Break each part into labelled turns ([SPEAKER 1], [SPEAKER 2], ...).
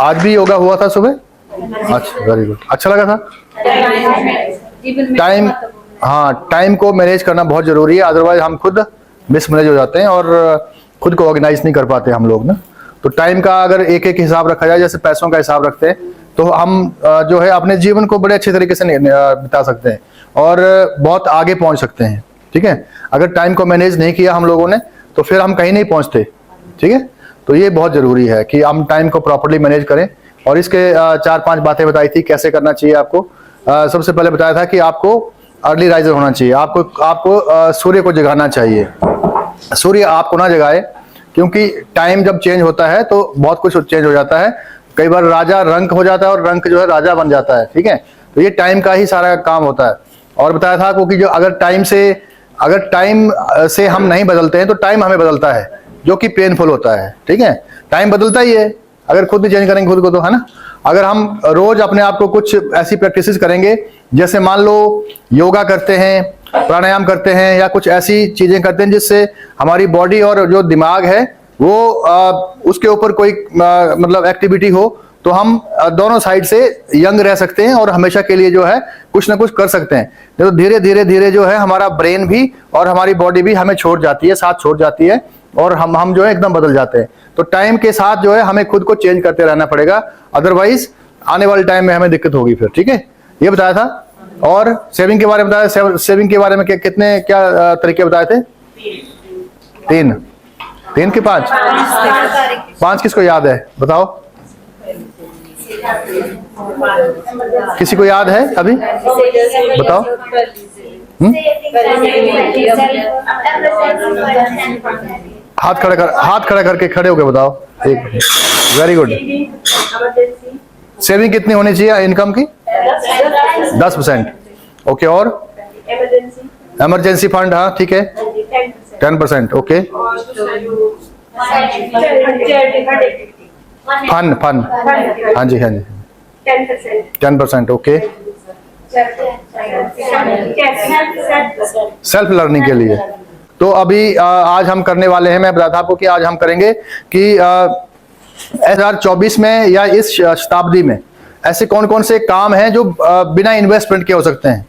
[SPEAKER 1] आज भी योगा हुआ था सुबह? अच्छा, वेरी गुड, अच्छा लगा था। टाइम, हाँ, टाइम को मैनेज करना बहुत जरूरी है, अदरवाइज हम खुद मिसमैनेज हो जाते हैं और खुद को ऑर्गेनाइज नहीं कर पाते हम लोग ना। तो टाइम का अगर एक एक हिसाब रखा जाए, जैसे पैसों का हिसाब रखते हैं, तो हम जो है अपने जीवन को बड़े अच्छे तरीके से बिता सकते हैं और बहुत आगे पहुंच सकते हैं। ठीक है, अगर टाइम को मैनेज नहीं किया हम लोगों ने तो फिर हम कहीं नहीं पहुंचते। ठीक है, तो ये बहुत जरूरी है कि हम टाइम को प्रॉपर्ली मैनेज करें। और इसके 4-5 बातें बताई थी कैसे करना चाहिए आपको। सबसे पहले बताया था कि आपको अर्ली राइजर होना चाहिए, आपको सूर्य को जगाना चाहिए। सूर्य आपको ना जगाए, क्योंकि टाइम जब चेंज होता है तो बहुत कुछ चेंज हो जाता है। कई बार राजा रंक हो जाता है और रंक जो है राजा बन जाता है। ठीक है, तो ये टाइम का ही सारा काम होता है। और बताया था आपको कि जो अगर टाइम से हम नहीं बदलते हैं तो टाइम हमें बदलता है, जो कि पेनफुल होता है। ठीक है, टाइम बदलता ही है अगर खुद नहीं चेंज करेंगे खुद को, तो है ना। अगर हम रोज अपने आप को कुछ ऐसी प्रैक्टिसेस करेंगे, जैसे मान लो योगा करते हैं, प्राणायाम करते हैं, या कुछ ऐसी चीजें करते हैं जिससे हमारी बॉडी और जो दिमाग है वो उसके ऊपर कोई मतलब एक्टिविटी हो, तो हम दोनों साइड से यंग रह सकते हैं और हमेशा के लिए जो है कुछ ना कुछ कर सकते हैं। तो धीरे धीरे धीरे जो है हमारा ब्रेन भी और हमारी बॉडी भी हमें छोड़ जाती है, साथ छोड़ जाती है, और हम जो है एकदम बदल जाते हैं। तो टाइम के साथ जो है हमें खुद को चेंज करते रहना पड़ेगा, अदरवाइज आने वाले टाइम में हमें दिक्कत होगी फिर। ठीक है, ये बताया था। और सेविंग के बारे में बताया। सेविंग के बारे में कितने क्या तरीके बताए थे? 3 के 5 किसको याद है बताओ? किसी को याद है अभी? बताओ। हाथ खड़ा करके खड़े होके बताओ। एक, वेरी गुड। सेविंग कितनी होनी चाहिए इनकम की? 10%। ओके, और इमरजेंसी फंड? हाँ, ठीक है, 10%। ओके, फन, हाँ जी, हाँ जी, 10%। ओके, सेल्फ लर्निंग के लिए। तो अभी आज हम करने वाले हैं, मैं बताता आपको कि आज हम करेंगे कि 2024 में या इस शताब्दी में ऐसे कौन कौन से काम हैं जो बिना इन्वेस्टमेंट के हो सकते हैं,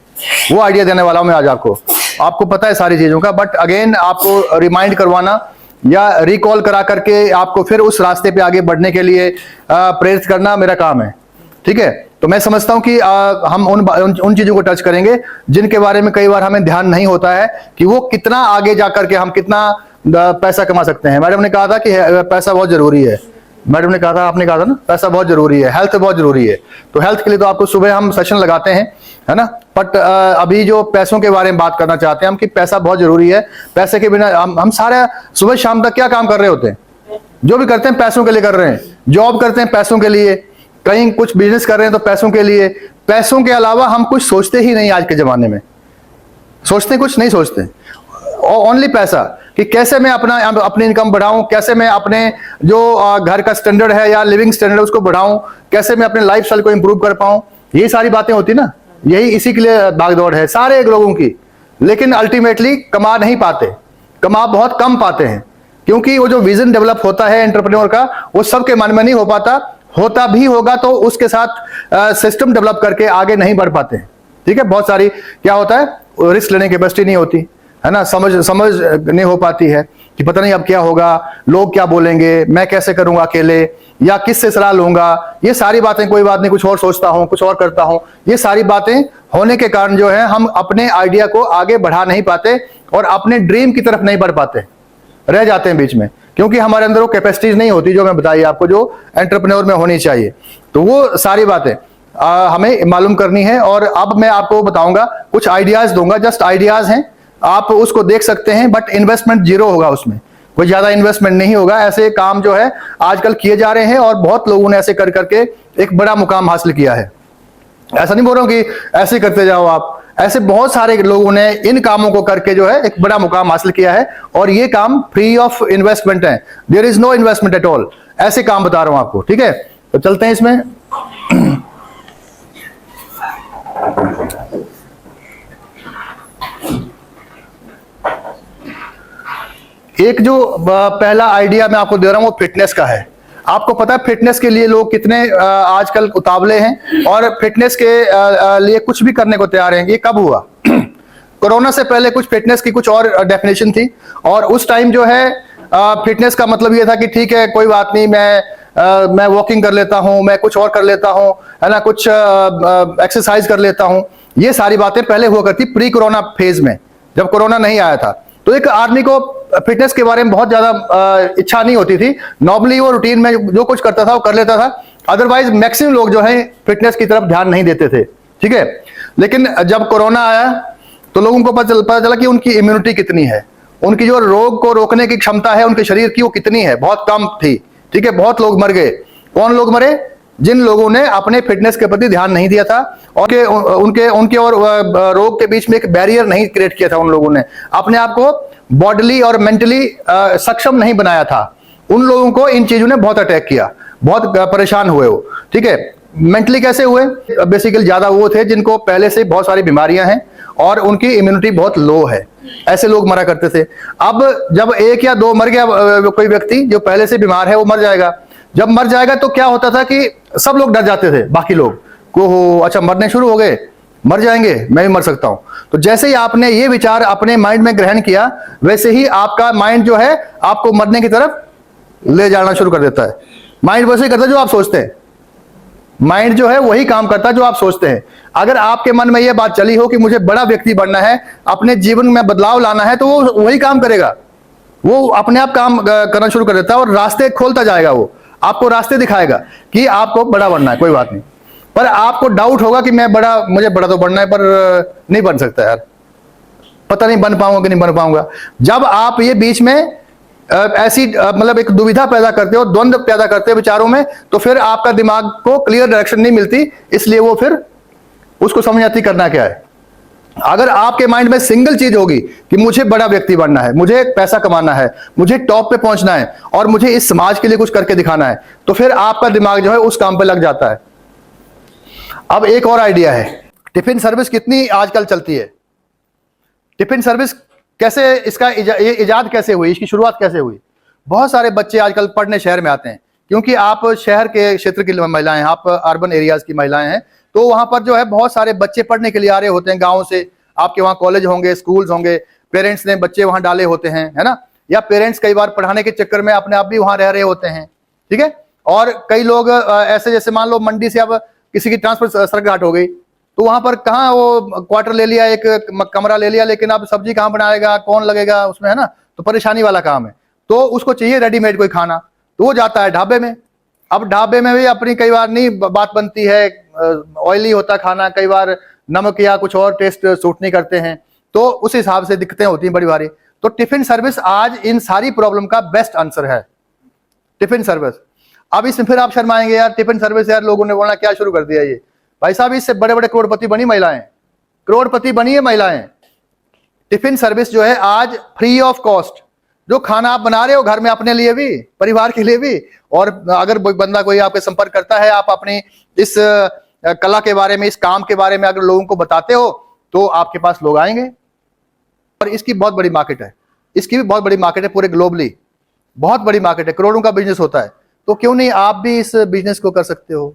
[SPEAKER 1] वो आइडिया देने वाला हूं मैं आज आपको पता है सारी चीजों का, बट अगेन आपको रिमाइंड करवाना या रिकॉल करा करके आपको फिर उस रास्ते पे आगे बढ़ने के लिए प्रेरित करना मेरा काम है। ठीक है, तो मैं समझता हूं कि हम उन चीजों को टच करेंगे जिनके बारे में कई बार हमें ध्यान नहीं होता है कि वो कितना आगे जाकर के हम कितना पैसा कमा सकते हैं। मैडम ने कहा था कि पैसा बहुत जरूरी है। मैडम ने कहा था, आपने कहा था ना, पैसा बहुत जरूरी है, हेल्थ बहुत जरूरी है। तो हेल्थ के लिए तो आपको सुबह हम सेशन लगाते हैं, है ना। बट अभी जो पैसों के बारे में बात करना चाहते हैं हम कि पैसा बहुत जरूरी है। पैसे के बिना हम सारे सुबह शाम तक क्या काम कर रहे होते हैं? जो भी करते हैं पैसों के लिए कर रहे हैं। जॉब करते हैं पैसों के लिए, कहीं कुछ बिजनेस कर रहे हैं तो पैसों के लिए। पैसों के अलावा हम कुछ सोचते ही नहीं आज के जमाने में। सोचते कुछ नहीं सोचते, ओनली पैसा, कि कैसे मैं अपनी इनकम बढ़ाऊं, कैसे मैं अपने जो घर का स्टैंडर्ड है या लिविंग स्टैंडर्ड उसको बढ़ाऊं, कैसे मैं अपने लाइफस्टाइल को इंप्रूव कर पाऊं। यही सारी बातें होती ना, यही इसी के लिए भागदौड़ है सारे लोगों की। लेकिन अल्टीमेटली कमा नहीं पाते, कमा बहुत कम पाते हैं, क्योंकि वो जो विजन डेवलप होता है एंटरप्रेन्योर का, वो सबके मन में नहीं हो पाता। होता भी होगा तो उसके साथ सिस्टम डेवलप करके आगे नहीं बढ़ पाते हैं। ठीक है, बहुत सारी क्या होता है, रिस्क लेने की कैपेसिटी नहीं होती है ना, समझ नहीं हो पाती है कि पता नहीं अब क्या होगा, लोग क्या बोलेंगे, मैं कैसे करूंगा अकेले, या किससे सलाह लूंगा। ये सारी बातें, कोई बात नहीं, कुछ और सोचता हूं, कुछ और करता हूं। ये सारी बातें होने के कारण जो है हम अपने आइडिया को आगे बढ़ा नहीं पाते और अपने ड्रीम की तरफ नहीं बढ़ पाते, रह जाते हैं बीच में, क्योंकि हमारे अंदर वो कैपेसिटीज नहीं होती जो मैं बताई आपको, जो एंटरप्रेन्योर में होनी चाहिए। तो वो सारी बातें हमें मालूम करनी है। और अब मैं आपको बताऊंगा, कुछ आइडियाज दूंगा, जस्ट आइडियाज हैं, आप उसको देख सकते हैं, बट इन्वेस्टमेंट जीरो होगा, उसमें कोई ज्यादा इन्वेस्टमेंट नहीं होगा। ऐसे काम जो है आजकल किए जा रहे हैं और बहुत लोगों ने ऐसे कर करके एक बड़ा मुकाम हासिल किया है। ऐसा नहीं बोल रहा हूं कि ऐसे करते जाओ आप, ऐसे बहुत सारे लोगों ने इन कामों को करके जो है एक बड़ा मुकाम हासिल किया है, और ये काम फ्री ऑफ इन्वेस्टमेंट है, there is no investment at all. ऐसे काम बता रहा हूं आपको। ठीक है, तो चलते हैं इसमें। एक जो पहला आइडिया मैं आपको दे रहा हूं वो फिटनेस का है। आपको पता है फिटनेस के लिए लोग कितने आजकल उतावले हैं और फिटनेस के लिए कुछ भी करने को तैयार हैं। ये कब हुआ? कोरोना से पहले कुछ फिटनेस की कुछ और डेफिनेशन थी, और उस टाइम जो है फिटनेस का मतलब ये था कि ठीक है कोई बात नहीं, मैं वॉकिंग कर लेता हूं, मैं कुछ और कर लेता हूं, है ना, कुछ एक्सरसाइज कर लेता हूं। ये सारी बातें पहले हुआ करती प्री कोरोना फेज में, जब कोरोना नहीं आया था। तो एक आदमी को फिटनेस के बारे में बहुत ज्यादा इच्छा नहीं होती थी। नॉर्मली वो रूटीन में जो कुछ करता था वो कर लेता था, अदरवाइज मैक्सिमम लोग जो है फिटनेस की तरफ ध्यान नहीं देते थे, ठीक है। लेकिन जब कोरोना आया तो लोगों को पता चला कि उनकी इम्यूनिटी कितनी है, उनकी जो रोग को रोकने की क्षमता है उनके शरीर की वो कितनी है, बहुत कम थी, ठीक है। बहुत लोग मर गए। कौन लोग मरे? जिन लोगों ने अपने फिटनेस के प्रति ध्यान नहीं दिया था और उनके और रोग के बीच में एक बैरियर नहीं क्रिएट किया था। उन लोगों ने अपने आप को बॉडीली और मेंटली सक्षम नहीं बनाया था। उन लोगों को इन चीजों ने बहुत अटैक किया, बहुत परेशान हुए वो, ठीक है। मेंटली कैसे हुए? बेसिकली ज्यादा वो थे जिनको पहले से बहुत सारी बीमारियां हैं और उनकी इम्यूनिटी बहुत लो है, ऐसे लोग मरा करते थे। अब जब एक या दो मर गया कोई व्यक्ति जो पहले से बीमार है, वो मर जाएगा। जब मर जाएगा तो क्या होता था कि सब लोग डर जाते थे, बाकी लोग को हो अच्छा मरने शुरू हो गए, मर जाएंगे, मैं भी मर सकता हूं। तो जैसे ही आपने ये विचार अपने माइंड में ग्रहण किया, वैसे ही आपका माइंड जो है आपको मरने की तरफ ले जाना शुरू कर देता है। माइंड वैसे ही करता है जो आप सोचते हैं, माइंड जो है वही काम करता है जो आप सोचते हैं। अगर आपके मन में यह बात चली हो कि मुझे बड़ा व्यक्ति बनना है, अपने जीवन में बदलाव लाना है, तो वो वही काम करेगा, वो अपने आप काम करना शुरू कर देता है और रास्ते खोलता जाएगा। वो आपको रास्ते दिखाएगा कि आपको बड़ा बनना है, कोई बात नहीं। पर आपको डाउट होगा कि मुझे बड़ा तो बनना है पर नहीं बन सकता यार, पता नहीं बन पाऊंगा कि नहीं बन पाऊंगा। जब आप ये बीच में ऐसी मतलब एक दुविधा पैदा करते हो, द्वंद्व पैदा करते हो विचारों में, तो फिर आपका दिमाग को क्लियर डायरेक्शन नहीं मिलती, इसलिए वो फिर उसको समझ आती करना क्या है। अगर आपके माइंड में सिंगल चीज होगी कि मुझे बड़ा व्यक्ति बनना है, मुझे पैसा कमाना है, मुझे टॉप पे पहुंचना है और मुझे इस समाज के लिए कुछ करके दिखाना है, तो फिर आपका दिमाग जो है उस काम पे लग जाता है। अब एक और आइडिया है, टिफिन सर्विस कितनी आजकल चलती है। टिफिन सर्विस कैसे, इसका ये इजाद कैसे हुई, इसकी शुरुआत कैसे हुई? बहुत सारे बच्चे आजकल पढ़ने शहर में आते हैं, क्योंकि आप शहर के क्षेत्र की महिलाएं हैं, आप अर्बन एरियाज की महिलाएं हैं, तो वहां पर जो है बहुत सारे बच्चे पढ़ने के लिए आ रहे होते हैं गाँव से। आपके वहाँ कॉलेज होंगे, स्कूल्स होंगे, पेरेंट्स ने बच्चे वहां डाले होते हैं, है ना, या पेरेंट्स कई बार पढ़ाने के चक्कर में अपने आप भी वहां रह रहे होते हैं, ठीक है। और कई लोग ऐसे, जैसे मान लो मंडी से अब किसी की ट्रांसफर सड़क हो गई, तो वहां पर कहाँ वो क्वार्टर ले लिया, एक कमरा ले लिया, लेकिन अब सब्जी कहाँ बनाएगा, कौन लगेगा उसमें, है ना, तो परेशानी वाला काम है। तो उसको चाहिए रेडीमेड कोई खाना, तो वो जाता है ढाबे में। अब ढाबे में भी अपनी कई बार नहीं बात बनती है, ऑयली होता खाना, कई बार नमक या कुछ और टेस्ट सूट नहीं करते हैं, तो उस हिसाब से दिक्कतें होती हैं बड़ी भारी। तो टिफिन सर्विस आज इन सारी प्रॉब्लम का बेस्ट आंसर है, टिफिन सर्विस। अब इसमें फिर आप शर्माएंगे, यार टिफिन सर्विस, यार लोगों ने बोलना क्या शुरू कर दिया ये। भाई साहब, इससे बड़े बड़े करोड़पति बनी महिलाएं, करोड़पति बनी है महिलाएं। टिफिन सर्विस जो है आज फ्री ऑफ कॉस्ट, जो खाना आप बना रहे हो घर में अपने लिए भी, परिवार के लिए भी, और अगर बंदा कोई आपके संपर्क करता है, आप अपनी इस कला के बारे में, इस काम के बारे में अगर लोगों को बताते हो, तो आपके पास लोग आएंगे। और इसकी बहुत बड़ी मार्केट है, इसकी भी बहुत बड़ी मार्केट है, पूरे ग्लोबली बहुत बड़ी मार्केट है, करोड़ों का बिजनेस होता है। तो क्यों नहीं आप भी इस बिजनेस को कर सकते हो?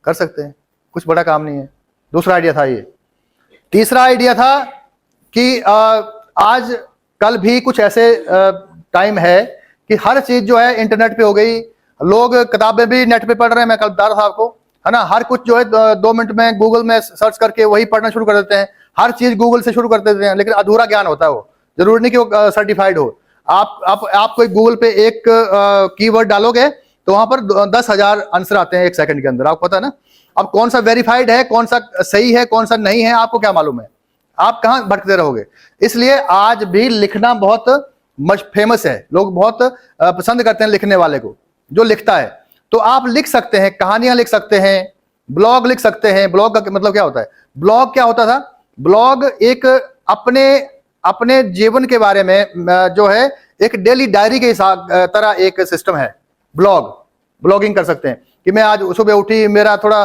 [SPEAKER 1] कर सकते हैं, कुछ बड़ा काम नहीं है। दूसरा आइडिया था ये। तीसरा आइडिया था कि आज कल भी कुछ ऐसे टाइम है कि हर चीज जो है इंटरनेट पे हो गई, लोग किताबें भी नेट पे पढ़ रहे हैं। मैं कल बता रहा था आपको, है ना, हर कुछ जो है 2 मिनट में गूगल में सर्च करके वही पढ़ना शुरू कर देते हैं। हर चीज गूगल से शुरू कर देते हैं, लेकिन अधूरा ज्ञान होता है वो, जरूरी नहीं कि वो सर्टिफाइड हो। आप कोई गूगल पे एक कीवर्ड डालोगे तो वहां पर 10,000 आंसर आते हैं 1 सेकंड के अंदर, आपको पता है ना। अब कौन सा वेरीफाइड है, कौन सा सही है, कौन सा नहीं है, आपको क्या मालूम है? आप कहां भटकते रहोगे। इसलिए आज भी लिखना बहुत फेमस है, लोग बहुत पसंद करते हैं लिखने वाले को, जो लिखता है। तो आप लिख सकते हैं, कहानियां लिख सकते हैं, ब्लॉग लिख सकते हैं। ब्लॉग का मतलब क्या होता है? ब्लॉग क्या होता था? ब्लॉग एक अपने जीवन के बारे में जो है एक डेली डायरी के तरह एक सिस्टम है। ब्लॉगिंग कर सकते हैं कि मैं आज सुबह उठी, मेरा थोड़ा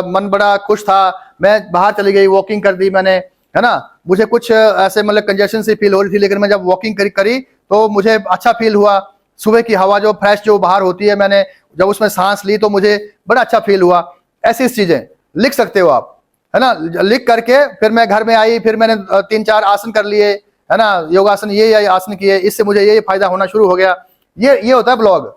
[SPEAKER 1] मन बड़ा खुश था, मैं बाहर चली गई, वॉकिंग कर दी मैंने, है ना, मुझे कुछ ऐसे मतलब कंजेशन सी फील हो रही थी, लेकिन मैं जब वॉकिंग करी तो मुझे अच्छा फील हुआ, सुबह की हवा जो फ्रेश जो बाहर होती है, मैंने जब उसमें सांस ली तो मुझे बड़ा अच्छा फील हुआ। ऐसी चीजें लिख सकते हो आप, है ना। लिख करके फिर मैं घर में आई, फिर मैंने 3-4 आसन कर लिए, है ना, योगासन, ये आसन किए, इससे मुझे ये फायदा होना शुरू हो गया। ये होता है ब्लॉग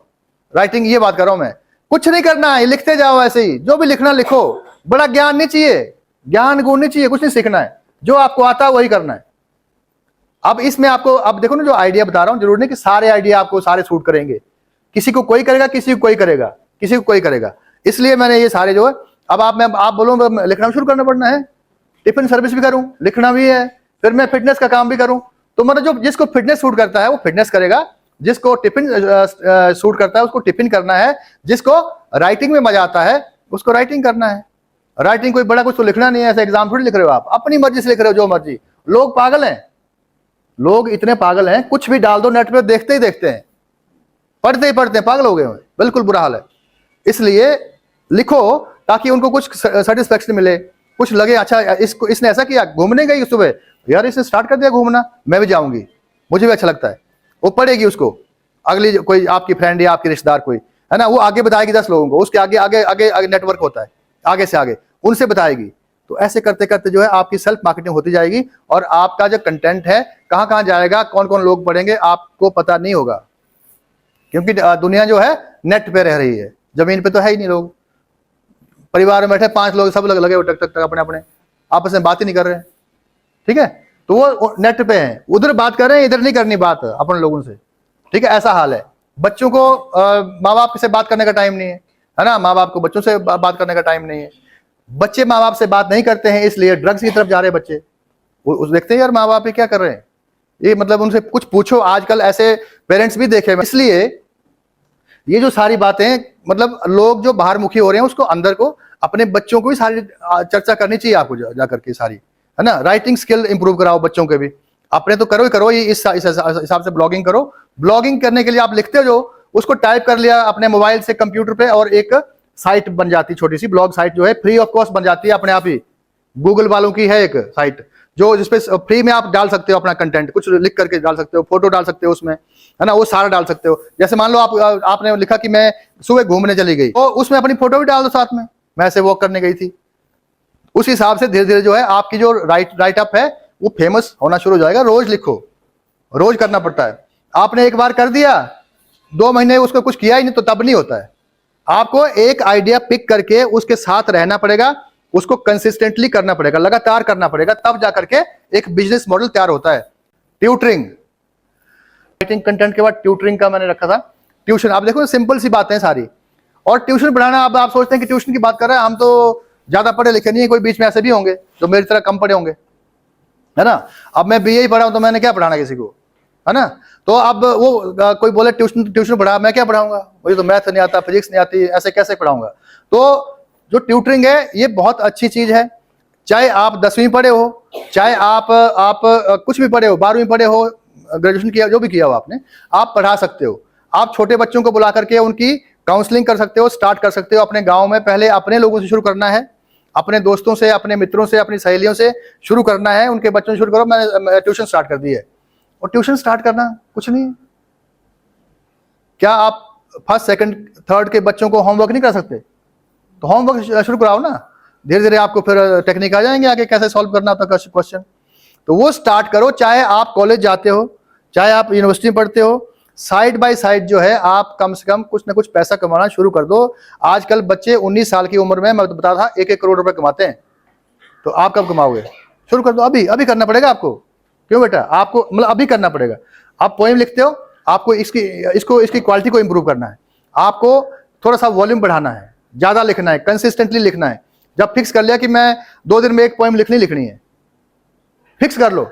[SPEAKER 1] राइटिंग, ये बात कर रहा हूं मैं। कुछ नहीं करना है, लिखते जाओ ऐसे ही, जो भी लिखना लिखो। बड़ा ज्ञान नहीं चाहिए, ज्ञान गुण नहीं चाहिए, कुछ नहीं सीखना है, जो आपको आता है वही करना है। अब इसमें आपको, अब देखो ना, जो आइडिया बता रहा हूं, जरूरी नहीं कि सारे आइडिया आपको सारे सूट करेंगे। किसी को कोई करेगा, किसी को कोई करेगा, किसी को कोई करेगा। इसलिए मैंने ये सारे जो है, अब आप बोलो लिखना शुरू करना पड़ना है, टिफिन सर्विस भी करूं, लिखना भी है, फिर मैं फिटनेस का काम भी करूं। तो मतलब जो जिसको फिटनेस सूट करता है वो फिटनेस करेगा, जिसको टिफिन सूट करता है उसको टिफिन करना है, जिसको राइटिंग में मजा आता है उसको राइटिंग करना है। राइटिंग कोई बड़ा कुछ तो लिखना नहीं है, ऐसा एग्जाम थोड़ी लिख रहे हो आप, अपनी मर्जी से लिख रहे हो, जो मर्जी। लोग पागल हैं, लोग इतने पागल हैं, कुछ भी डाल दो नेट पे, देखते ही देखते हैं, पढ़ते ही पढ़ते हैं, पागल हो गए हैं, बिल्कुल बुरा हाल है। इसलिए लिखो ताकि उनको कुछ सेटिस्फेक्शन मिले, कुछ लगे अच्छा इसने ऐसा किया, घूमने गई सुबह, यार इसने स्टार्ट कर दिया घूमना, मैं भी जाऊंगी, मुझे भी अच्छा लगता है। वो पढ़ेगी उसको, अगली कोई आपकी फ्रेंड या आपकी रिश्तेदार कोई, है ना, वो आगे बताएगी 10 लोगों को, उसके आगे आगे आगे आगे नेटवर्क होता है, आगे से आगे उनसे बताएगी। तो ऐसे करते करते जो है आपकी सेल्फ मार्केटिंग होती जाएगी, और आपका जो कंटेंट है कहां कहां जाएगा, कौन कौन लोग पढ़ेंगे, आपको पता नहीं होगा। क्योंकि दुनिया जो है नेट पे रह रही है, जमीन पे तो है ही नहीं। लोग परिवार में बैठे 5 लोग, सब लगे टक टक टक अपने अपने, आपस में बात ही नहीं कर रहे हैं, ठीक है। तो वो नेट पे हैं, उधर बात कर रहे हैं, इधर नहीं करनी बात अपने लोगों से, ठीक है। ऐसा हाल है। बच्चों को माँ बाप से बात करने का टाइम नहीं है ना, माँ बाप को बच्चों से बात करने का टाइम नहीं है। बच्चे माँ बाप से बात नहीं करते हैं, इसलिए ड्रग्स की तरफ जा रहे हैं बच्चे। वो देखते हैं यार माँ बाप ये क्या कर रहे हैं, ये मतलब उनसे कुछ पूछो। आजकल ऐसे पेरेंट्स भी देखे। इसलिए ये जो सारी बातें, मतलब लोग जो बाहर मुखी हो रहे हैं, उसको अंदर को, अपने बच्चों को भी सारी चर्चा करनी चाहिए आपको जा करके सारी, है ना। राइटिंग स्किल इंप्रूव कराओ बच्चों के भी, अपने तो करो ही करो, ये इस हिसाब से ब्लॉगिंग करो। ब्लॉगिंग करने के लिए आप लिखते हो जो, उसको टाइप कर लिया अपने मोबाइल से कंप्यूटर पे, और एक साइट बन जाती, छोटी सी ब्लॉग साइट जो है, फ्री ऑफ कॉस्ट बन जाती है अपने आप ही। गूगल वालों की है एक साइट जो, जिसपे फ्री में आप डाल सकते हो अपना कंटेंट, कुछ लिख करके डाल सकते हो, फोटो डाल सकते हो उसमें, है ना, वो सारा डाल सकते हो। जैसे मान लो आपने लिखा कि मैं सुबह घूमने चली गई, तो उसमें अपनी फोटो भी डाल दो साथ में, मैं ऐसे वॉक करने गई थी। उस हिसाब से धीरे धीरे जो है आपकी जो राइट अप है वो फेमस होना शुरू हो जाएगा। रोज लिखो, रोज करना पड़ता है। आपने एक बार कर दिया, 2 महीने उसको कुछ किया ही नहीं, तो तब नहीं होता है। आपको एक आइडिया पिक करके उसके साथ रहना पड़ेगा, उसको कंसिस्टेंटली करना पड़ेगा, लगातार करना पड़ेगा, तब जाकर के एक बिजनेस मॉडल तैयार होता है। ट्यूटरिंग, राइटिंग कंटेंट के बाद ट्यूटरिंग का मैंने रखा था। ट्यूशन, आप देखो सिंपल सी बातें सारी। और ट्यूशन पढ़ाना, अब आप सोचते हैं कि ट्यूशन की बात कर रहे हैं, हम तो ज्यादा पढ़े लिखे नहीं है, कोई बीच में ऐसे भी होंगे जो मेरी तरह कम पढ़े होंगे, है ना। अब मैं बीए ही पढ़ा हूं तो मैंने क्या पढ़ाना किसी को, है ना। तो अब वो कोई बोले ट्यूशन पढ़ा, मैं क्या पढ़ाऊंगा, मुझे तो मैथ नहीं आता, फिजिक्स नहीं आती, ऐसे कैसे पढ़ाऊंगा। तो जो ट्यूटरिंग है ये बहुत अच्छी चीज है। चाहे आप 10वीं पढ़े हो, चाहे आप कुछ भी पढ़े हो, 12वीं पढ़े हो, ग्रेजुएशन किया, जो भी किया हो आपने, आप पढ़ा सकते हो। आप छोटे बच्चों को बुला करके उनकी काउंसलिंग कर सकते हो, स्टार्ट कर सकते हो अपने गांव में। पहले अपने लोगों से शुरू करना है, अपने दोस्तों से, अपने मित्रों से, अपनी सहेलियों से शुरू करना है, उनके बच्चों से शुरू करो। मैंने ट्यूशन स्टार्ट कर दी है। और ट्यूशन स्टार्ट करना कुछ नहीं, क्या आप 1st 2nd 3rd के बच्चों को होमवर्क नहीं कर सकते, तो होमवर्क शुरू कराओ ना। धीरे धीरे आपको फिर टेक्निक आ जाएंगे आगे कैसे सॉल्व करना होता है क्वेश्चन, तो वो स्टार्ट करो। चाहे आप कॉलेज जाते हो, चाहे आप यूनिवर्सिटी में पढ़ते हो, साइड बाय साइड जो है आप कम से कम कुछ ना कुछ पैसा कमाना शुरू कर दो। आजकल बच्चे 19 साल की उम्र में, मैं तो बता था, 1-1 करोड़ रुपए कमाते हैं। तो आप कब कमाओगे? शुरू कर दो, अभी करना पड़ेगा आपको। क्यों बेटा? आपको मतलब अभी करना पड़ेगा। आप पोएम लिखते हो, आपको इसकी क्वालिटी को इंप्रूव करना है, आपको थोड़ा सा वॉल्यूम बढ़ाना है, ज्यादा लिखना है, कंसिस्टेंटली लिखना है। जब फिक्स कर लिया कि मैं 2 दिन में एक पोएम लिखनी है, फिक्स कर लो,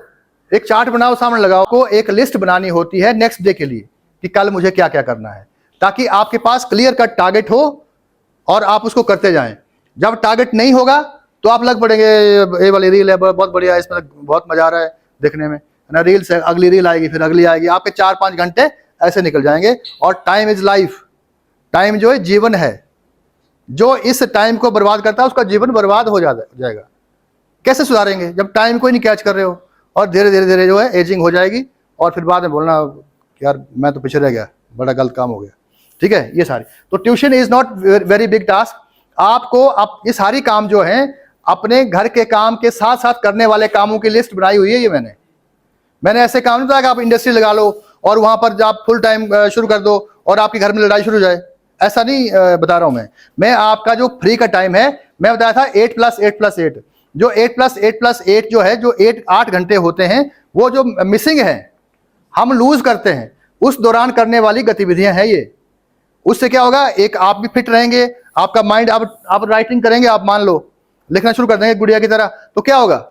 [SPEAKER 1] एक चार्ट बनाओ, सामने लगाओ। को एक लिस्ट बनानी होती है नेक्स्ट डे के लिए कि कल मुझे क्या क्या करना है, ताकि आपके पास क्लियर कट टारगेट हो और आप उसको करते जाएं। जब टारगेट नहीं होगा तो आप लग पड़ेंगे, ये वाली रील है बहुत बढ़िया, इसमें बहुत मजा आ रहा है देखने में, है ना, रील से अगली रील आएगी, फिर अगली आएगी, आपके 4-5 घंटे ऐसे निकल जाएंगे। और टाइम इज लाइफ, टाइम जो है जीवन है। जो इस टाइम को बर्बाद करता है उसका जीवन बर्बाद हो जाएगा। कैसे सुधारेंगे जब टाइम को ही नहीं कैच कर रहे हो? और धीरे धीरे जो है एजिंग हो जाएगी, और फिर बाद में बोलना यार मैं तो पीछे रह गया। बड़ा गलत काम हो गया, ठीक है। ये सारी तो tuition is not very big task. आपको आप ये सारी काम जो है अपने घर के काम के साथ साथ करने वाले कामों की लिस्ट बनाई हुई है। ये मैंने ऐसे काम नहीं बताया कि आप इंडस्ट्री लगा लो और वहां पर आप फुल टाइम शुरू कर दो और आपके घर में लड़ाई शुरू हो जाए, ऐसा नहीं बता रहा हूं मैं आपका जो फ्री का टाइम है, मैं बताया था 8+8+8, जो 8+8+8 जो है, जो 8 घंटे होते हैं, वो जो मिसिंग है, हम लूज करते हैं, उस दौरान करने वाली गतिविधियां हैं ये। उससे क्या होगा, एक आप भी फिट रहेंगे, आपका माइंड, आप राइटिंग करेंगे, आप मान लो लिखना शुरू कर देंगे गुड़िया की तरह, तो क्या होगा,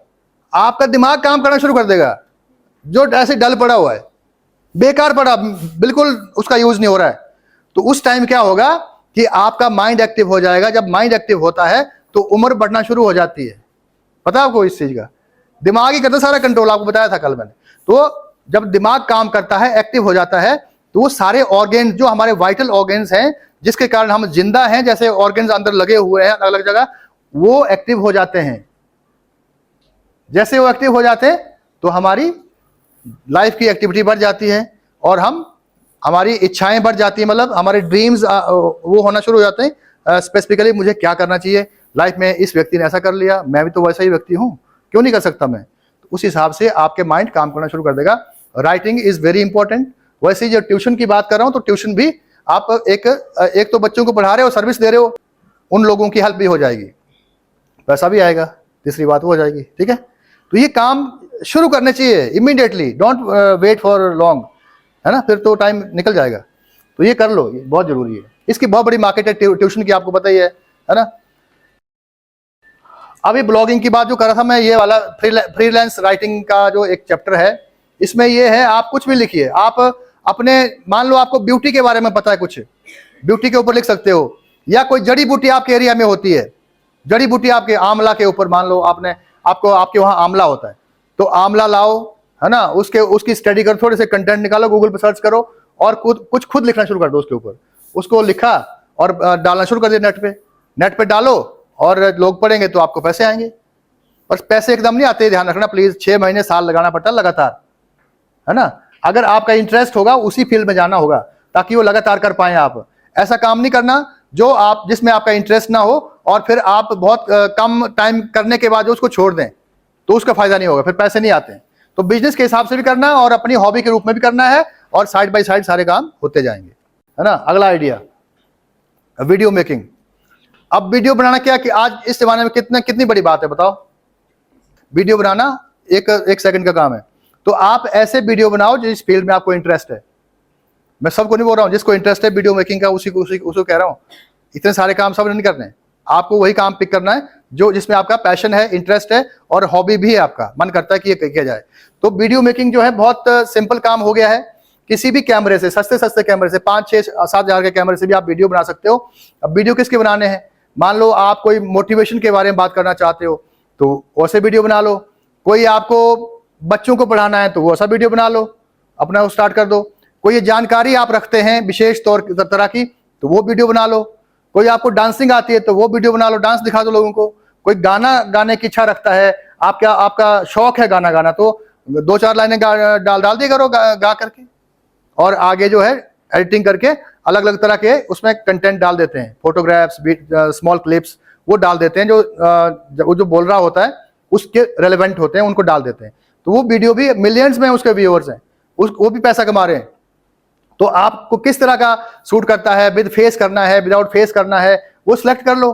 [SPEAKER 1] आपका दिमाग काम करना शुरू कर देगा। जो ऐसे डल पड़ा हुआ है, बेकार पड़ा, बिल्कुल उसका यूज नहीं हो रहा है, तो उस टाइम क्या होगा कि आपका माइंड एक्टिव हो जाएगा। जब माइंड एक्टिव होता है तो उम्र बढ़ना शुरू हो जाती है। पता है आपको इस चीज का, दिमाग ही करता सारा कंट्रोल, आपको बताया था कल मैंने। तो जब दिमाग काम करता है, एक्टिव हो जाता है, तो वो सारे ऑर्गेन जो हमारे वाइटल ऑर्गेन्स हैं, जिसके कारण हम जिंदा हैं, जैसे ऑर्गेन्स अंदर लगे हुए हैं अलग अलग जगह, वो एक्टिव हो जाते हैं। जैसे वो एक्टिव हो जाते हैं तो हमारी लाइफ की एक्टिविटी बढ़ जाती है और हमारी इच्छाएं बढ़ जाती है, मतलब हमारे ड्रीम्स वो होना शुरू हो जाते हैं। स्पेसिफिकली मुझे क्या करना चाहिए लाइफ में, इस व्यक्ति ने ऐसा कर लिया, मैं भी तो वैसा ही व्यक्ति हूं, क्यों नहीं कर सकता मैं। तो उस हिसाब से आपके माइंड काम करना शुरू कर देगा। Writing is very important. वैसे ही जो ट्यूशन की बात कर रहा हूं, तो ट्यूशन भी आप एक तो बच्चों को पढ़ा रहे हो, सर्विस दे रहे हो, उन लोगों की हेल्प भी हो जाएगी, पैसा भी आएगा, तीसरी बात हो जाएगी, ठीक है। तो ये काम शुरू करने चाहिए immediately, don't wait for long, है ना, फिर तो टाइम निकल जाएगा। तो ये कर लो, ये बहुत जरूरी है। इसकी बहुत बड़ी मार्केट है ट्यूशन की, आपको पता ही है ना। अभी ब्लॉगिंग की बात जो कर रहा था मैं, ये वाला फ्रीलांस राइटिंग का जो एक चैप्टर है, इसमें ये है, आप कुछ भी लिखिए। आप अपने, मान लो आपको ब्यूटी के बारे में पता है, कुछ ब्यूटी के ऊपर लिख सकते हो, या कोई जड़ी बूटी आपके एरिया में होती है, जड़ी बूटी आपके आंवला के ऊपर, मान लो आपके वहां आंवला होता है, तो आंवला लाओ, है ना, उसकी स्टडी करो, थोड़े से कंटेंट निकालो, गूगल पर सर्च करो और कुछ खुद लिखना शुरू कर दो उसके ऊपर। उसको लिखा और डालना शुरू कर दिया नेट पे डालो, और लोग पढ़ेंगे तो आपको पैसे आएंगे। और पैसे एकदम नहीं आते, ध्यान रखना प्लीज, 6 महीने साल लगाना पड़ता है लगातार, है ना। अगर आपका इंटरेस्ट होगा, उसी फील्ड में जाना होगा, ताकि वो लगातार कर पाए आप। ऐसा काम नहीं करना जिसमें आपका इंटरेस्ट ना हो और फिर आप बहुत कम टाइम करने के बाद उसको छोड़ दें, तो उसका फायदा नहीं होगा, फिर पैसे नहीं आते हैं। तो बिजनेस के हिसाब से भी करना और अपनी हॉबी के रूप में भी करना है, और साइड बाय साइड सारे काम होते जाएंगे, है ना। अगला आइडिया, वीडियो मेकिंग। अब वीडियो बनाना क्या, कि आज इस जमाने में कितनी बड़ी बात है, बताओ। वीडियो बनाना एक सेकंड का काम है। तो आप ऐसे वीडियो बनाओ जिस फील्ड में आपको इंटरेस्ट है। मैं सबको नहीं बोल रहा हूं, जिसको इंटरेस्ट है वीडियो मेकिंग का, उसको कह रहा हूं। इतने सारे काम सब नहीं करने, आपको वही काम पिक करना है जिसमें आपका पैशन है, इंटरेस्ट है और हॉबी भी है, आपका मन करता है कि ये किया जाए। तो वीडियो मेकिंग जो है बहुत सिंपल काम हो गया है। किसी भी कैमरे से, सस्ते कैमरे से, 5-6-7 हजार के कैमरे से भी आप वीडियो बना सकते हो। अब वीडियो किसके बनाने हैं, मान लो आप कोई मोटिवेशन के बारे में बात करना चाहते हो, तो वैसे वीडियो बना लो। कोई आपको बच्चों को पढ़ाना है, तो वो ऐसा वीडियो बना लो, अपना वो स्टार्ट कर दो। कोई ये जानकारी आप रखते हैं विशेष तरह की, तो वो वीडियो बना लो। कोई आपको डांसिंग आती है, तो वो वीडियो बना लो, डांस दिखा दो लोगों को। कोई गाना गाने की इच्छा रखता है, आपका शौक है गाना गाना, तो 2-4 लाइनें डाल दिया करो गा करके, और आगे जो है एडिटिंग करके अलग अलग तरह के उसमें कंटेंट डाल देते हैं, फोटोग्राफ्स, स्मॉल क्लिप्स वो डाल देते हैं, जो बोल रहा होता है उसके रेलेवेंट होते हैं, उनको डाल देते हैं। तो वो वीडियो भी मिलियंस में उसके व्यूअर्स हैं, वो भी पैसा कमा रहे हैं। तो आपको किस तरह का शूट करता है, विद फेस करना है, विदाउट फेस करना है, वो सिलेक्ट कर लो।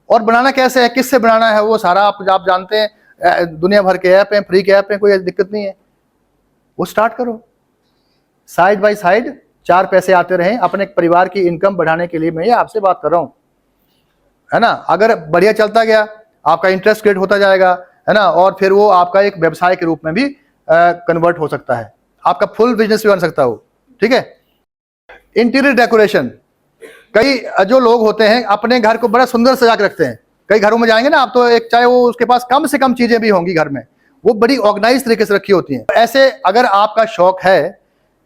[SPEAKER 1] और बनाना कैसे है, किससे बनाना है, वो सारा आप जानते हैं। दुनिया भर के ऐप हैं, फ्री के ऐप हैं, कोई दिक्कत नहीं है। वो स्टार्ट करो, साइड बाय साइड 4 पैसे आते रहें। अपने परिवार की इनकम बढ़ाने के लिए मैं ये आपसे बात कर रहा हूं, है ना। अगर बढ़िया चलता गया, आपका इंटरेस्ट क्रिएट होता जाएगा, है ना, और फिर वो आपका एक व्यवसाय के रूप में भी कन्वर्ट हो सकता है, आपका फुल बिजनेस भी बन सकता है वो, ठीक है। इंटीरियर डेकोरेशन, कई जो लोग होते हैं अपने घर को बड़ा सुंदर सजा के रखते हैं। कई घरों में जाएंगे ना आप, तो एक चाहे वो उसके पास कम से कम चीजें भी होंगी घर में, वो बड़ी ऑर्गेनाइज तरीके से रखी होती हैं। ऐसे अगर आपका शौक है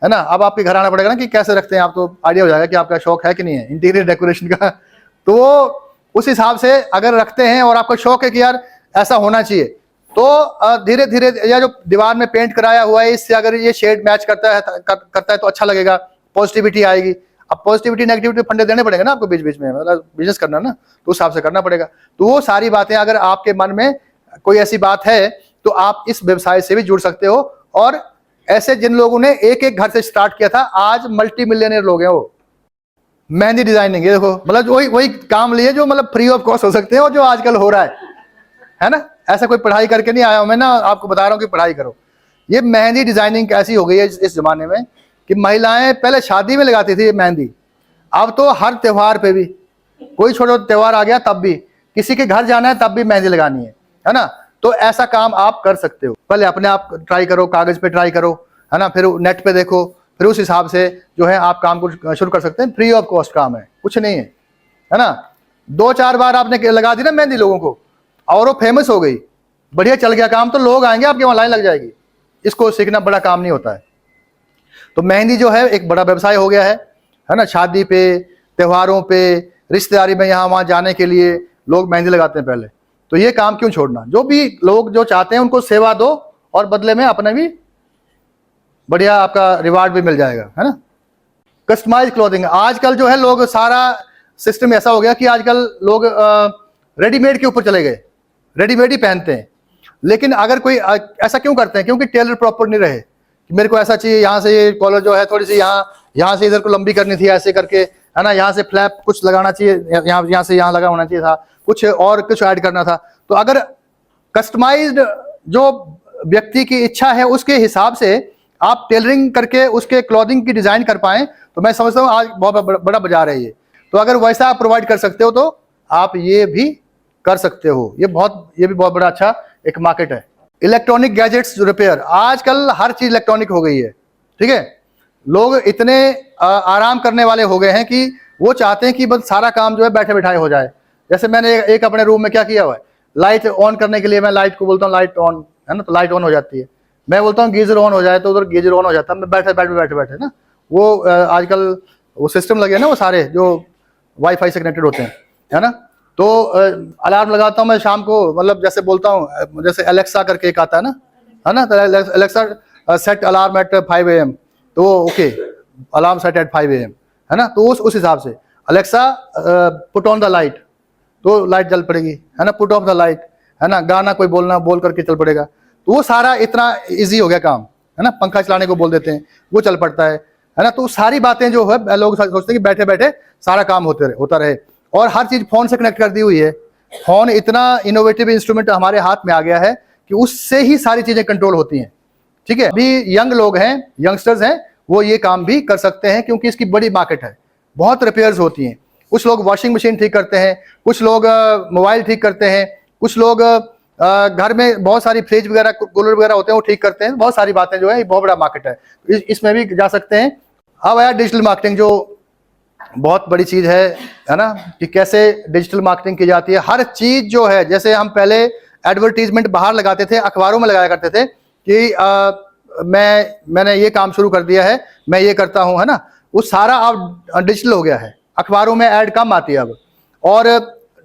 [SPEAKER 1] ना, अब आपके घर आना पड़ेगा ना कि कैसे रखते हैं आप, तो आइडिया हो जाएगा कि आपका शौक है कि नहीं है इंटीरियर डेकोरेशन का। तो उस हिसाब से अगर रखते हैं और आपका शौक है कि यार ऐसा होना चाहिए, तो धीरे धीरे, या जो दीवार में पेंट कराया हुआ है, इससे अगर ये शेड मैच करता है तो अच्छा लगेगा, पॉजिटिविटी आएगी। अब पॉजिटिविटी नेगेटिविटी फंडे देने पड़ेंगे ना आपको बीच बीच में, मतलब बिजनेस करना ना, तो उस हिसाब से करना पड़ेगा। तो वो सारी बातें अगर आपके मन में कोई ऐसी बात है तो आप इस व्यवसाय से भी जुड़ सकते हो। और ऐसे जिन लोगों ने एक एक घर से स्टार्ट किया था, आज मल्टी मिलियनर लोग हैं वो। मेहंदी डिजाइनिंग, ये देखो, मतलब वही वही काम लिए जो मतलब फ्री ऑफ कॉस्ट हो सकते हैं और जो आजकल हो रहा है ना। ऐसा कोई पढ़ाई करके नहीं आया हूं मैं ना, आपको बता रहा हूं कि पढ़ाई करो। ये मेहंदी डिजाइनिंग कैसी हो गई है इस जमाने में कि महिलाएं पहले शादी में लगाती थी मेहंदी, अब तो हर त्योहार पे भी, कोई छोटा त्योहार आ गया तब भी, किसी के घर जाना है तब भी मेहंदी लगानी है ना। तो ऐसा काम आप कर सकते हो। पहले अपने आप ट्राई करो, कागज पे ट्राई करो, है ना, फिर नेट पे देखो, फिर उस हिसाब से जो है आप काम को शुरू कर सकते हैं। फ्री ऑफ कॉस्ट काम है, कुछ नहीं है ना। 2-4 बार आपने लगा दी ना मेहंदी लोगों को और वो फेमस हो गई, बढ़िया चल गया काम, तो लोग आएंगे आपके वहां, लाइन लग जाएगी। इसको सीखना बड़ा काम नहीं होता है। तो मेहंदी जो है एक बड़ा व्यवसाय हो गया है ना। शादी पे, त्योहारों पे, रिश्तेदारी में यहाँ वहां जाने के लिए लोग मेहंदी लगाते हैं पहले। तो ये काम क्यों छोड़ना। जो भी लोग जो चाहते हैं उनको सेवा दो और बदले में अपने भी बढ़िया आपका रिवार्ड भी मिल जाएगा, है ना। कस्टमाइज क्लोथिंग, आजकल जो है लोग सारा सिस्टम ऐसा हो गया कि आजकल लोग रेडीमेड के ऊपर चले गए, रेडीमेड ही पहनते हैं। लेकिन अगर कोई ऐसा क्यों करते हैं, क्योंकि टेलर प्रॉपर नहीं रहे कि मेरे को ऐसा चाहिए, यहाँ से ये कॉलर जो है थोड़ी सी यहाँ से इधर को लंबी करनी थी ऐसे करके, है ना, यहाँ से फ्लैप कुछ लगाना चाहिए, यहाँ से यहाँ लगा होना चाहिए था, कुछ और कुछ ऐड करना था। तो अगर कस्टमाइज्ड जो व्यक्ति की इच्छा है उसके हिसाब से आप टेलरिंग करके उसके क्लॉथिंग की डिजाइन कर पाएं, तो मैं समझता हूँ आज बहुत बड़ा बाजार है ये। तो अगर वैसा आप प्रोवाइड कर सकते हो तो आप ये भी कर सकते हो। ये भी बहुत बड़ा अच्छा एक मार्केट है। इलेक्ट्रॉनिक गैजेट्स रिपेयर, आजकल हर चीज इलेक्ट्रॉनिक हो गई है, ठीक है। लोग इतने आराम करने वाले हो गए हैं कि वो चाहते हैं कि बस सारा काम जो है बैठे बैठाए हो जाए। जैसे मैंने एक अपने रूम में क्या किया हुआ है, लाइट ऑन करने के लिए मैं लाइट को बोलता हूँ लाइट ऑन, है ना, तो लाइट ऑन हो जाती है। मैं बोलता हूँ गीजर ऑन हो जाए तो उधर गीजर ऑन हो जाता है। मैं बैठे ना, वो आजकल वो सिस्टम लगे ना, वो सारे जो वाईफाई से कनेक्टेड होते हैं, है ना। तो अलार्म लगाता हूँ मैं शाम को, मतलब जैसे बोलता हूँ, जैसे एलेक्सा करके एक आता है ना, तो Alexa set alarm at 5 AM, तो okay alarm set at 5 AM, है ना। तो उस हिसाब से Alexa put on the light, तो लाइट जल पड़ेगी, है ना। पुट ऑफ द लाइट, है ना, गाना कोई बोल करके चल पड़ेगा। तो वो सारा इतना इजी हो गया काम, है ना। पंखा चलाने को बोल देते हैं, वो चल पड़ता है ना। तो सारी बातें जो है लोग सोचते हैं कि बैठे बैठे सारा काम होता रहे। और हर चीज फोन से कनेक्ट कर दी हुई है। फोन इतना इनोवेटिव इंस्ट्रूमेंट हमारे हाथ में आ गया है कि उससे ही सारी चीजें कंट्रोल होती हैं, ठीक है। अभी यंग लोग हैं, यंगस्टर्स हैं, वो ये काम भी कर सकते हैं क्योंकि इसकी बड़ी मार्केट है, बहुत रिपेयर्स होती हैं। कुछ लोग वॉशिंग मशीन ठीक करते हैं, कुछ लोग मोबाइल ठीक करते हैं, कुछ लोग घर में बहुत सारी फ्रिज वगैरह कूलर वगैरह होते हैं वो ठीक करते हैं। बहुत सारी बातें जो है, बहुत बड़ा मार्केट है, इसमें भी जा सकते हैं। अब आया डिजिटल मार्केटिंग, जो बहुत बड़ी चीज है ना, कि कैसे डिजिटल मार्केटिंग की जाती है। हर चीज जो है, जैसे हम पहले एडवर्टीजमेंट बाहर लगाते थे, अखबारों में लगाया करते थे कि मैंने ये काम शुरू कर दिया है, मैं ये करता हूं, है ना। वो सारा अब डिजिटल हो गया है, अखबारों में ऐड कम आती है अब। और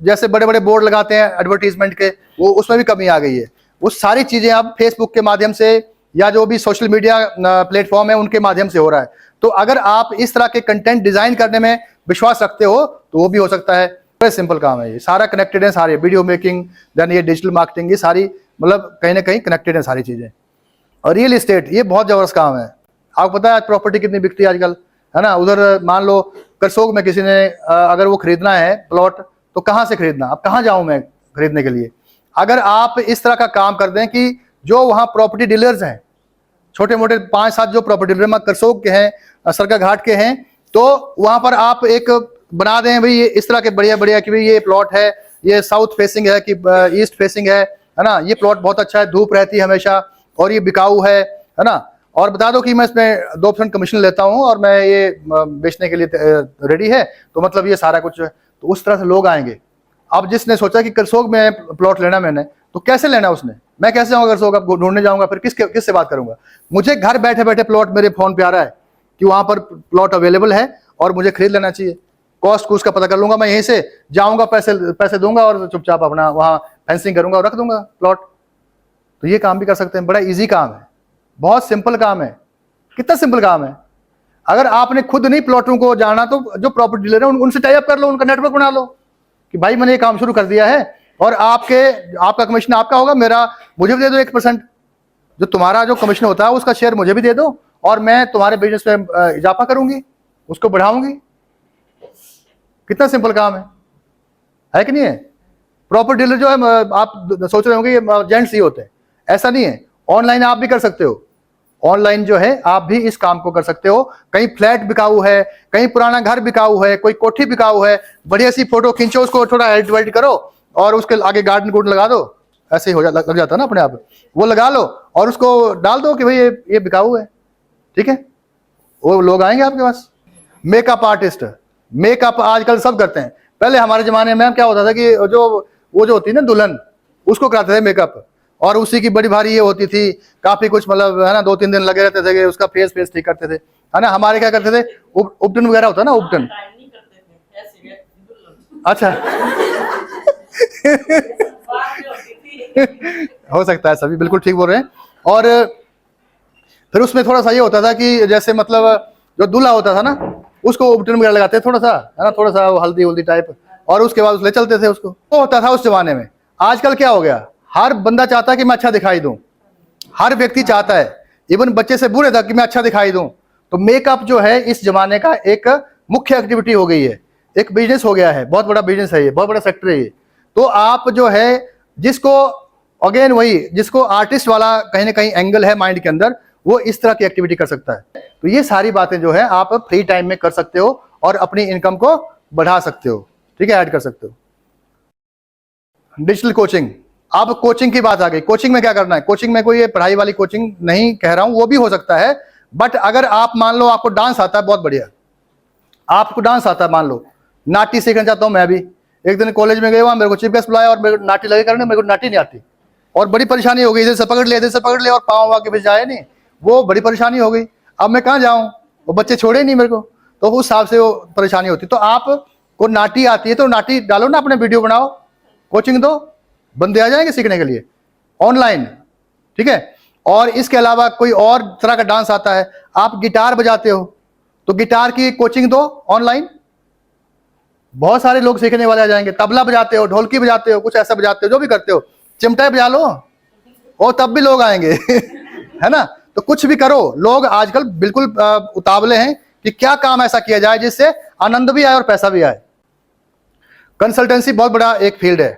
[SPEAKER 1] जैसे बड़े बड़े बोर्ड लगाते हैं एडवर्टीजमेंट के, वो उसमें भी कमी आ गई है। वो सारी चीजें अब फेसबुक के माध्यम से या जो भी सोशल मीडिया प्लेटफॉर्म है उनके माध्यम से हो रहा है। तो अगर आप इस तरह के कंटेंट डिजाइन करने में विश्वास रखते हो तो वो भी हो सकता है। बड़ा सिंपल काम है, ये सारा कनेक्टेड है, सारे वीडियो मेकिंग, देन ये डिजिटल मार्केटिंग, ये सारी मतलब कहीं ना कहीं कनेक्टेड है सारी चीजें। और रियल एस्टेट, ये बहुत जबरदस्त काम है। आपको पता है प्रॉपर्टी कितनी बिकती है आजकल, है ना। उधर मान लो करसोग में किसी ने अगर वो खरीदना है प्लॉट, तो कहाँ से खरीदना, अब कहाँ जाऊं मैं खरीदने के लिए। अगर आप इस तरह का काम कर दें कि जो वहाँ प्रॉपर्टी डीलर्स हैं, छोटे मोटे 5-7 जो प्रॉपर्टी डीलर करसोग के हैं, सरका घाट के हैं, तो वहां पर आप एक बना दें भाई, ये इस तरह के बढ़िया कि भाई ये प्लॉट है, ये साउथ फेसिंग है कि ईस्ट फेसिंग है ना, ये प्लॉट बहुत अच्छा है, धूप रहती है हमेशा और ये बिकाऊ है ना। और बता दो कि मैं इसमें 2% कमीशन लेता हूं और मैं ये बेचने के लिए रेडी है, तो मतलब ये सारा कुछ है। तो उस तरह से लोग आएंगे। अब जिसने सोचा कि करसोग में प्लॉट लेना मैंने, तो कैसे लेना उसने, मैं कैसे जाऊंगा करसोग, अब ढूंढने जाऊंगा, फिर किससे बात करूंगा। मुझे घर बैठे बैठे प्लॉट मेरे फोन पे आ रहा है कि वहां पर प्लॉट अवेलेबल है और मुझे खरीद लेना चाहिए। कॉस्ट उसका पता कर लूंगा, मैं यहीं से जाऊंगा, पैसे दूंगा और चुपचाप अपना वहां फेंसिंग करूंगा और रख दूंगा प्लॉट। तो ये काम भी कर सकते हैं, बड़ा इजी काम है, बहुत सिंपल काम है। कितना सिंपल काम है। अगर आपने खुद नहीं प्लॉटों को जाना तो जो प्रॉपर्टी डीलर है उनसे टाई अप कर लो, उनका नेटवर्क बना लो कि भाई मैंने ये काम शुरू कर दिया है और आपका कमीशन आपका होगा, मुझे भी दे दो 1%। जो तुम्हारा जो कमीशन होता है उसका शेयर मुझे भी दे दो और मैं तुम्हारे बिजनेस में इजाफा करूंगी, उसको बढ़ाऊंगी। कितना सिंपल काम है कि नहीं है? प्रॉपर्टी डीलर जो है, आप सोच रहे होंगे ये जेंट्स ही होते हैं, ऐसा नहीं है। ऑनलाइन आप भी कर सकते हो, ऑनलाइन जो है आप भी इस काम को कर सकते हो। कहीं फ्लैट बिकाऊ है, कहीं पुराना घर बिकाऊ है, कोई कोठी बिकाऊ है, बढ़िया सी फोटो खींचो, उसको थोड़ा एडिट वेडिट करो और उसके आगे गार्डन गुड लगा दो, ऐसे ही लग जाता है ना अपने आप, वो लगा लो और उसको डाल दो कि भाई ये बिकाऊ है, ठीक है, वो लोग आएंगे आपके पास। मेकअप आर्टिस्ट, मेकअप आजकल सब करते हैं। पहले हमारे जमाने में क्या होता था कि वो जो होती है ना दुल्हन, उसको कराते थे मेकअप और उसी की बड़ी भारी ये होती थी, काफी कुछ मतलब है ना, 2-3 दिन लगे रहते थे, उसका फेस ठीक करते थे, है ना। हमारे क्या करते थे, उपटन वगैरह होता है ना, उपटन। अच्छा हो सकता है, सभी बिल्कुल ठीक बोल रहे हैं। और फिर उसमें थोड़ा सा ये होता था कि जैसे मतलब जो दूल्हा होता था ना, उसको उपटन वगैरह लगाते थे थोड़ा सा, है ना, थोड़ा सा हल्दी वल्दी टाइप, और उसके बाद उसले चलते थे उसको। वो होता था उस जमाने में। आजकल क्या हो गया, हर बंदा चाहता है कि मैं अच्छा दिखाई दूं, हर व्यक्ति चाहता है, इवन बच्चे से बूढ़े तक, कि मैं अच्छा दिखाई दूं। तो मेकअप जो है इस जमाने का एक मुख्य एक्टिविटी हो गई है, एक बिजनेस हो गया है, बहुत बड़ा बिजनेस है ये, बहुत बड़ा सेक्टर है ये। तो आप जो है जिसको अगेन वही, जिसको आर्टिस्ट वाला कहीं ना कहीं एंगल है माइंड के अंदर, वो इस तरह की एक्टिविटी कर सकता है। तो ये सारी बातें जो है आप फ्री टाइम में कर सकते हो और अपनी इनकम को बढ़ा सकते हो, ठीक है, ऐड कर सकते हो। डिजिटल कोचिंग, अब कोचिंग की बात आ गई। कोचिंग में क्या करना है, कोचिंग में कोई ये पढ़ाई वाली कोचिंग नहीं कह रहा हूं, वो भी हो सकता है, बट अगर आप मान लो आपको डांस आता है, बहुत बढ़िया, आपको डांस आता है, मान लो नाटी सीखना चाहता हूं मैं भी। एक दिन कॉलेज में गए, वहां मेरे को चीफ गेस्ट बुलाया और मेरे को नाटी लगे करने, मेरे को नाटी नहीं आती और बड़ी परेशानी हो गई, इधर से पकड़ लिया, इधर से पकड़ लिया और पाँव वहां के बीच जाए नहीं, वो बड़ी परेशानी हो गई। अब मैं कहाँ जाऊं, वो बच्चे छोड़े नहीं मेरे को, तो उस हिसाब से वो परेशानी होती। तो आप को नाटी आती है तो नाटी डालो ना, अपने वीडियो बनाओ, कोचिंग दो, बंदे आ जाएंगे सीखने के लिए ऑनलाइन, ठीक है। और इसके अलावा कोई और तरह का डांस आता है, आप गिटार बजाते हो तो गिटार की कोचिंग दो ऑनलाइन, बहुत सारे लोग सीखने वाले आ जाएंगे। तबला बजाते हो, ढोलकी बजाते हो, कुछ ऐसा बजाते हो, जो भी करते हो, चिमटा बजा लो और तब भी लोग आएंगे है ना। तो कुछ भी करो, लोग आजकल बिल्कुल उतावले हैं कि क्या काम ऐसा किया जाए जिससे आनंद भी आए और पैसा भी आए। कंसल्टेंसी बहुत बड़ा एक फील्ड है।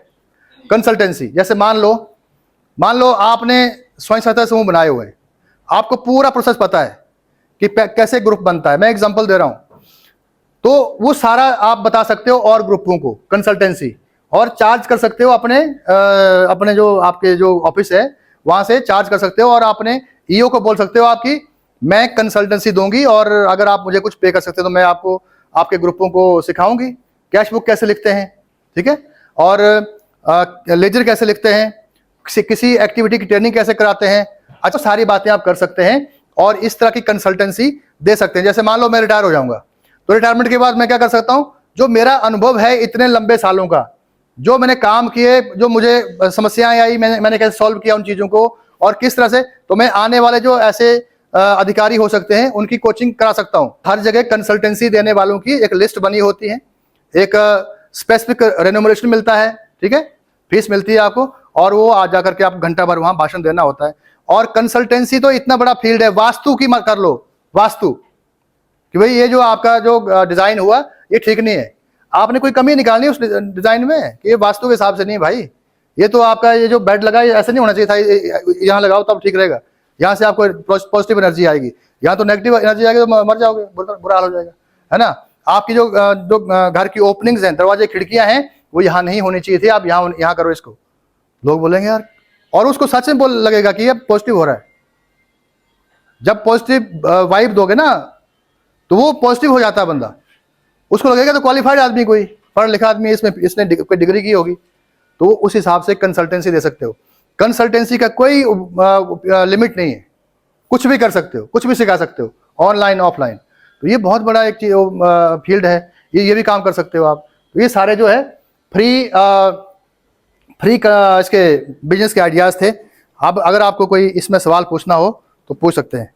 [SPEAKER 1] कंसल्टेंसी जैसे मान लो आपने स्वयं सहायता समूह बनाए हुए हैं, आपको पूरा प्रोसेस पता है कि कैसे ग्रुप बनता है। मैं एग्जांपल दे रहा हूं, तो वो सारा आप बता सकते हो और ग्रुपों को कंसल्टेंसी, और चार्ज कर सकते हो अपने जो आपके जो ऑफिस है वहां से चार्ज कर सकते हो, और अपने ईओ को बोल सकते हो आपकी मैं कंसल्टेंसी दूंगी और अगर आप मुझे कुछ पे कर सकते हो तो मैं आपको आपके ग्रुपों को सिखाऊंगी कैश बुक कैसे लिखते हैं, ठीक है, और लेजर कैसे लिखते हैं, किसी एक्टिविटी की ट्रेनिंग कैसे कराते हैं। अच्छा, सारी बातें आप कर सकते हैं और इस तरह की कंसल्टेंसी दे सकते हैं। जैसे मान लो मैं रिटायर हो जाऊंगा, तो रिटायरमेंट के बाद मैं क्या कर सकता हूं, जो मेरा अनुभव है इतने लंबे सालों का, जो मैंने काम किए, जो मुझे समस्याएं आई, मैंने कैसे सॉल्व किया उन चीजों को और किस तरह से, तो मैं आने वाले जो ऐसे अधिकारी हो सकते हैं उनकी कोचिंग करा सकता हूं। हर जगह कंसल्टेंसी देने वालों की एक लिस्ट बनी होती है, एक स्पेसिफिक रेन्यूमरेशन मिलता है, ठीक है, फीस मिलती है आपको, और वो आ जाकर के आप घंटा भर वहां भाषण देना होता है। और कंसल्टेंसी तो इतना बड़ा फील्ड है, वास्तु की मत कर लो, वास्तु कि भाई ये जो आपका जो डिजाइन हुआ ये ठीक नहीं है, आपने कोई कमी निकालनी है उस डिजाइन में कि ये वास्तु के हिसाब से नहीं भाई, ये तो आपका ये जो बेड लगा है ऐसे नहीं होना चाहिए था, यहाँ लगाओ तब ठीक रहेगा, यहाँ से आपको पॉजिटिव एनर्जी आएगी, यहाँ तो नेगेटिव एनर्जी आएगी तो मर जाओगे, बुरा हाल हो जाएगा, है ना। आपकी जो घर की ओपनिंग्स हैं, दरवाजे खिड़कियां हैं, वो यहाँ नहीं होनी चाहिए थी, आप यहाँ करो इसको, लोग बोलेंगे यार, और उसको सच में बोल लगेगा कि ये पॉजिटिव हो रहा है। जब पॉजिटिव वाइब दोगे ना तो वो पॉजिटिव हो जाता है बंदा, उसको लगेगा तो क्वालिफाइड आदमी, कोई पढ़ा लिखा आदमी, इसने कोई डिग्री की होगी, तो उस हिसाब से कंसल्टेंसी दे सकते हो। कंसल्टेंसी का कोई लिमिट नहीं है, कुछ भी कर सकते हो, कुछ भी सिखा सकते हो, ऑनलाइन ऑफलाइन। तो ये बहुत बड़ा एक फील्ड है, ये भी काम कर सकते हो आप। तो ये सारे जो है फ्री इसके बिजनेस के आइडियाज थे। अब अगर आपको कोई इसमें सवाल पूछना हो तो पूछ सकते हैं।